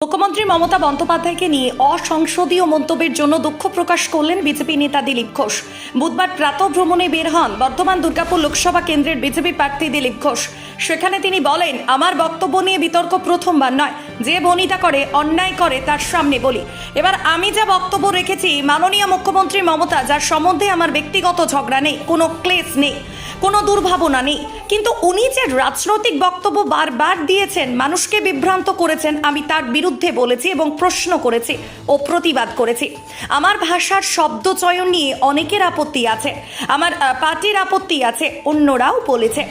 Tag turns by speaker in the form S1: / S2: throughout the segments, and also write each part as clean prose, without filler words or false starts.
S1: মুখ্যমন্ত্রী মমতা বন্দ্যোপাধ্যায়কে নিয়ে অসংসদীয় মন্তব্যের জন্য দুঃখ প্রকাশ করলেন বিজেপি নেতা দিলীপ ঘোষ। বুধবার প্রাতঃভ্রমণে বের হন বর্ধমান দুর্গাপুর লোকসভা কেন্দ্রের বিজেপি প্রার্থী দিলীপ ঘোষ। সেখানে তিনি বলেন, আমার বক্তব্য নিয়ে বিতর্ক প্রথমবার নয়, যে বনিতা করে অন্যায় করে তার সামনে বলি। এবার আমি যা বক্তব্য রেখেছি, মাননীয় মুখ্যমন্ত্রী মমতা, যার সম্বন্ধে আমার ব্যক্তিগত ঝগড়া নেই, কোনো ক্লেশ নেই, কোনো দুর্ভাবনা নেই, কিন্তু উনি যে রাজনৈতিক বক্তব্য বারবার দিয়েছেন, মানুষকে বিভ্রান্ত করেছেন, আমি তার বিরুদ্ধে বলেছি এবং প্রশ্ন করেছি ও প্রতিবাদ করেছি। আমার ভাষার শব্দ চয়ন নিয়ে অনেকের আপত্তি আছে, আমার পার্টির আপত্তি আছে, অন্যরাও বলেছে।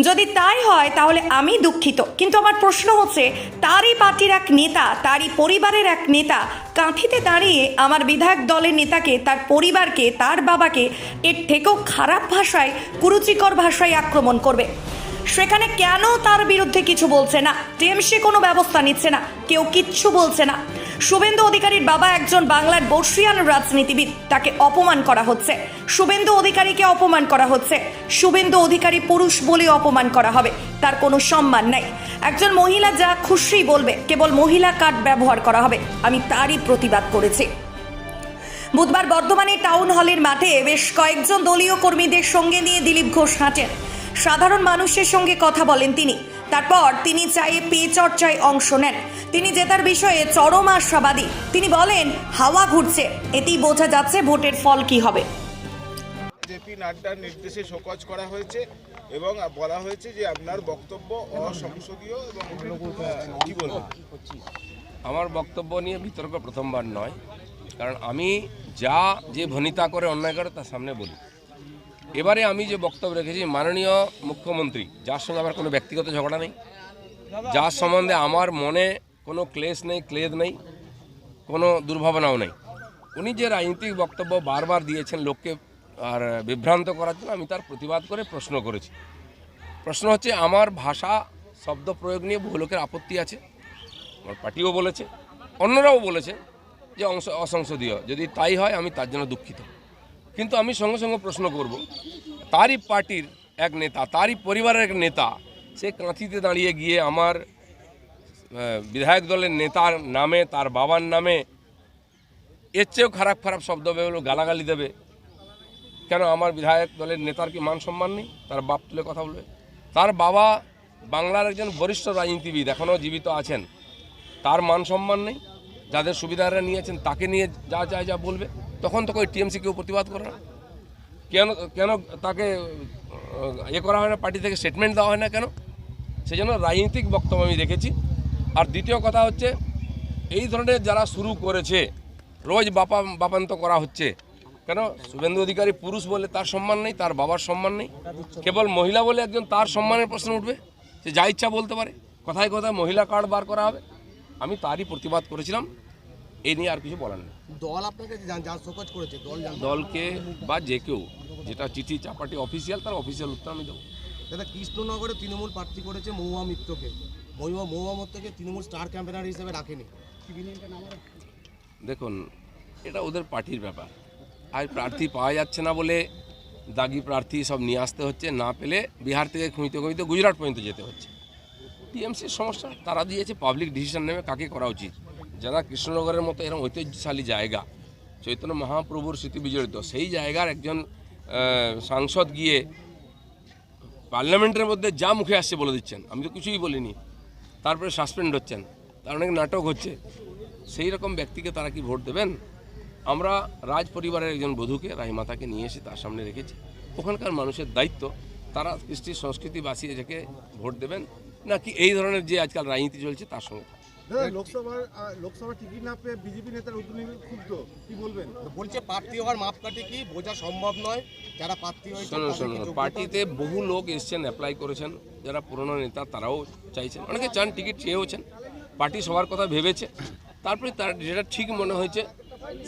S1: যদি তাই হয় তাহলে আমি দুঃখিত, কিন্তু আমার প্রশ্ন হচ্ছে, তারই পার্টির এক নেতা, তারই পরিবারের এক নেতা কাঁথিতে দাঁড়িয়ে আমার বিধায়ক দলের নেতাকে, তার পরিবারকে, তার বাবাকে এর থেকেও খারাপ ভাষায়, কুরুচিকর ভাষায় আক্রমণ করবে। সেখানে কেন তার বিরুদ্ধে কিছু বলছে না? টিএমসি কোনো ব্যবস্থা নিচ্ছে না, কেউ কিচ্ছু বলছে না। শুভেন্দু অধিকারীর বাবা একজন বাংলার বর্ষিয়ান রাজনীতিবিদ, তাকে অপমান করা হচ্ছে। শুভেন্দু অধিকারীকে অপমান করা হচ্ছে। শুভেন্দু অধিকারী পুরুষ বলে অপমান করা হবে, তার কোনো সম্মান নাই। একজন মহিলা যা খুশি বলবে, কেবল মহিলা কার্ড ব্যবহার করা হবে। আমি তারই প্রতিবাদ করেছি। বুধবার বর্ধমানের টাউন হলের মাঠে বেশ কয়েকজন দলীয় কর্মীদের সঙ্গে নিয়ে দিলীপ ঘোষ হাঁটেন। সাধারণ মানুষের সঙ্গে কথা বলেন তিনি। তারপর তিনি চায়ে পেয়ে চর্চায় অংশ নেন। তিনি জেতার বিষয়ে চরম আশাবাদী। তিনি বলেন, হাওয়া ঘুরছে, এতেই বোঝা যাচ্ছে ভোটের ফল কি হবে।
S2: জেপি নাড্ডার নির্দেশে শোকজ করা হয়েছে এবং বলা হয়েছে যে আপনার বক্তব্য অসংসদীয় এবং কি বলবো,
S3: আমার বক্তব্য নিয়ে বিতর্ক প্রথমবার নয়, কারণ আমি যে ভনিতা করে অন্যায় করে তার সামনে বলি। এবারে আমি যে বক্তব্য রেখেছি, মাননীয় মুখ্যমন্ত্রী, যার সঙ্গে আমার কোনো ব্যক্তিগত ঝগড়া নেই, যার সম্বন্ধে আমার মনে কোনো ক্লেশ নেই, ক্লেদ নেই, কোনো দুর্ভাবনাও নেই, উনি যে রাজনৈতিক বক্তব্য বারবার দিয়েছেন লোককে আর বিভ্রান্ত করার জন্য, আমি তার প্রতিবাদ করে প্রশ্ন করেছি। প্রশ্ন হচ্ছে, আমার ভাষা শব্দ প্রয়োগ নিয়ে বহু লোকের আপত্তি আছে, আমার পার্টিও বলেছে, অন্যরাও বলেছে যে অসংসদীয়। যদি তাই হয় আমি তার জন্য দুঃখিত, কিন্তু আমি সঙ্গে সঙ্গে প্রশ্ন করব, তারই পার্টির এক নেতা, তারই পরিবারের এক নেতা, সে কাঁথিতে দাঁড়িয়ে গিয়ে আমার বিধায়ক দলের নেতার নামে, তার বাবার নামে এর চেয়েও খারাপ খারাপ শব্দ বেরোলো, গালাগালি দেবে। কেন আমার বিধায়ক দলের নেতার কি মান সম্মান নেই? তার বাপ তুলে কথা বলবে? তার বাবা বাংলার একজন বরিষ্ঠ রাজনীতিবিদ, এখনও জীবিত আছেন, তার মান সম্মান নেই? যাদের সুবিধারা নিয়েছেন তাকে নিয়ে যা চায় যা বলবে, তখন তো ওই টিএমসি কেউ প্রতিবাদ করে না। কেন তাকে করা হয় না, পার্টি থেকে স্টেটমেন্ট দেওয়া হয় না কেন? সেই জন্য রাজনৈতিক বক্তব্য আমি রেখেছি। আর দ্বিতীয় কথা হচ্ছে, এই ধরনের যারা শুরু করেছে, রোজ বাপান্ত করা হচ্ছে, কেন শুভেন্দু অধিকারী পুরুষ বলে তার সম্মান নেই, তার বাবার সম্মান নেই, কেবল মহিলা বলে একজন তার সম্মানের প্রশ্ন উঠবে, সে যা ইচ্ছা বলতে পারে, কথায় কথায় মহিলা কার্ড বার করা হবে। আমি তারই প্রতিবাদ করেছিলাম, এই নিয়ে আর কিছু বলার নেই।
S4: দল আপনাকে শোকজ করেছে,
S3: দলকে বা যে কেউ যেটা চিঠি চাপাটি অফিসিয়াল, তার অফিসিয়াল উত্তর আমি দেবো।
S4: দাদা, কৃষ্ণনগরে তৃণমূল প্রার্থী করেছে মহুয়া মিত্রকে। মহুয়া মিত্রকে তৃণমূল স্টার ক্যাম্পেনার হিসেবে রাখেনি।
S3: দেখুন, এটা ওদের পার্টির ব্যাপার। আর প্রার্থী পাওয়া যাচ্ছে না বলে দাগি প্রার্থী সব নিয়ে আসতে হচ্ছে, না পেলে বিহার থেকে খুঁজতে খুঁজতে গুজরাট পর্যন্ত যেতে হচ্ছে। টিএমসির সমস্যা, তারা দিয়েছে, পাবলিক ডিসিশন নেবে কাকে করা উচিত। যারা কৃষ্ণনগরের মতো এরকম ঐতিহ্যশালী জায়গা, চৈতন্য মহাপ্রভুর স্মৃতি বিজড়িত, সেই জায়গার একজন সাংসদ গিয়ে পার্লামেন্টের মধ্যে যা মুখে আসছে বলে দিচ্ছেন, আমি তো কিছুই বলিনি, তারপরে সাসপেন্ড হচ্ছেন, তার অনেক নাটক হচ্ছে। সেই রকম ব্যক্তিকে তারা কি ভোট দেবেন? আমরা রাজ পরিবারের একজন বধূকে, রাজমাতাকে নিয়ে এসে তার সামনে রেখেছি। ওখানকার মানুষের দায়িত্ব, তারা কৃষ্টি সংস্কৃতি বাঁচিয়ে রেখে ভোট দেবেন, নাকি এই ধরনের যে আজকাল রাজনীতি চলছে তার সঙ্গে।
S2: লোকসভা টিকিট না পেয়ে বিজেপি নেতার উদ্যোগে ক্ষুব্ধ, কি বলবেন?
S4: বলছে প্রার্থী হওয়ার মাপকাঠি কি বোঝা সম্ভব নয়, যারা প্রার্থী হয়েছে।
S3: শোনো, পার্টিতে বহু লোক এসছেন, অ্যাপ্লাই করেছেন, যারা পুরনো নেতা তারাও চাইছেন, অনেকে চান, টিকিট চেয়েওছেন। পার্টি সবার কথা ভেবেছে, তারপরে তার যেটা ঠিক মনে হয়েছে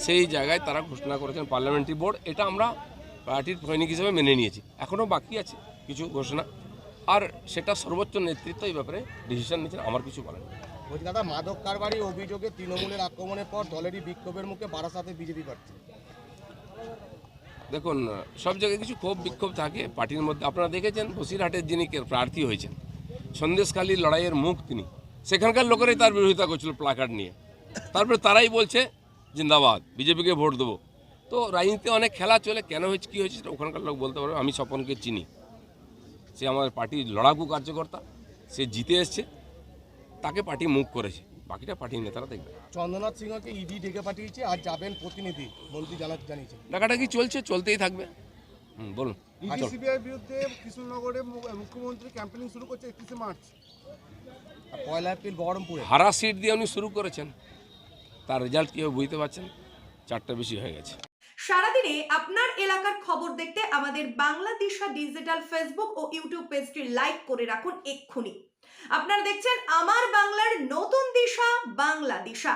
S3: সেই জায়গায় তারা ঘোষণা করেছেন পার্লামেন্টারি বোর্ড। এটা আমরা পার্টির সৈনিক হিসেবে মেনে নিয়েছি। এখনও বাকি আছে কিছু ঘোষণা, আর সেটা সর্বোচ্চ নেতৃত্ব এই ব্যাপারে ডিসিশন নিচ্ছেন, আমার কিছু বলার নেই।
S4: বলছি দাদা, মাদক কারবারি অভিযোগে তৃণমূলের আক্রমণের পর দলেরই বিক্ষোভের মুখে বারাসাতে বিজেপি প্রার্থী।
S3: দেখুন, সব জায়গায় কিছু ক্ষোভ বিক্ষোভ থাকে পার্টির মধ্যে। আপনারা দেখেছেন বসিরহাটের যিনি প্রার্থী হয়েছেন, সন্দেশখালীর লড়াইয়ের মুখ তিনি, সেখানকার লোকেরাই তার বিরোধিতা করছিল প্লাকার্ড নিয়ে। তারপরে তারাই বলছে জিন্দাবাদ, বিজেপিকে ভোট দেবো। তো রাজনীতিতে অনেক খেলা চলে, কেন হয়েছে কী হয়েছে সেটা ওখানকার লোক বলতে পারবে। আমি স্বপনকে চিনি, সে আমাদের পার্টির লড়াকু কার্যকর্তা, সে জিতে এসছে, তাকে পার্টি মুভ করেছে, বাকিটা পার্টির নেতারা দেখবে।
S4: চন্দ্রনাথ সিংহকে ইডি ডেকে পাঠিয়েছে, আর যাবেন প্রতিনিধি, মন্ত্রী জানিয়েছে।
S3: ডাকাডাকি চলছে, চলতেই থাকবে। বলুন।
S5: ইডি সিবিআই বিরুদ্ধে কৃষ্ণনগরে মুখ্যমন্ত্রী ক্যাম্পেইনিং শুরু করছে 31শে মার্চ।
S4: আর 1 এপ্রিল বহরমপুরে।
S3: হারা সিট দিয়ে উনি শুরু করেছেন, তার রেজাল্ট কী হবে বুঝতে পারছেন, 4টা বেশি হয়ে গেছে।
S1: সারাদিনে আপনার এলাকার খবর দেখতে আমাদের বাংলা দিশা ডিজিটাল ফেসবুক ও ইউটিউব পেজটি লাইক করে রাখুন এক্ষুনি। আপনারা দেখছেন আমার বাংলার নতুন দিশা, বাংলা দিশা।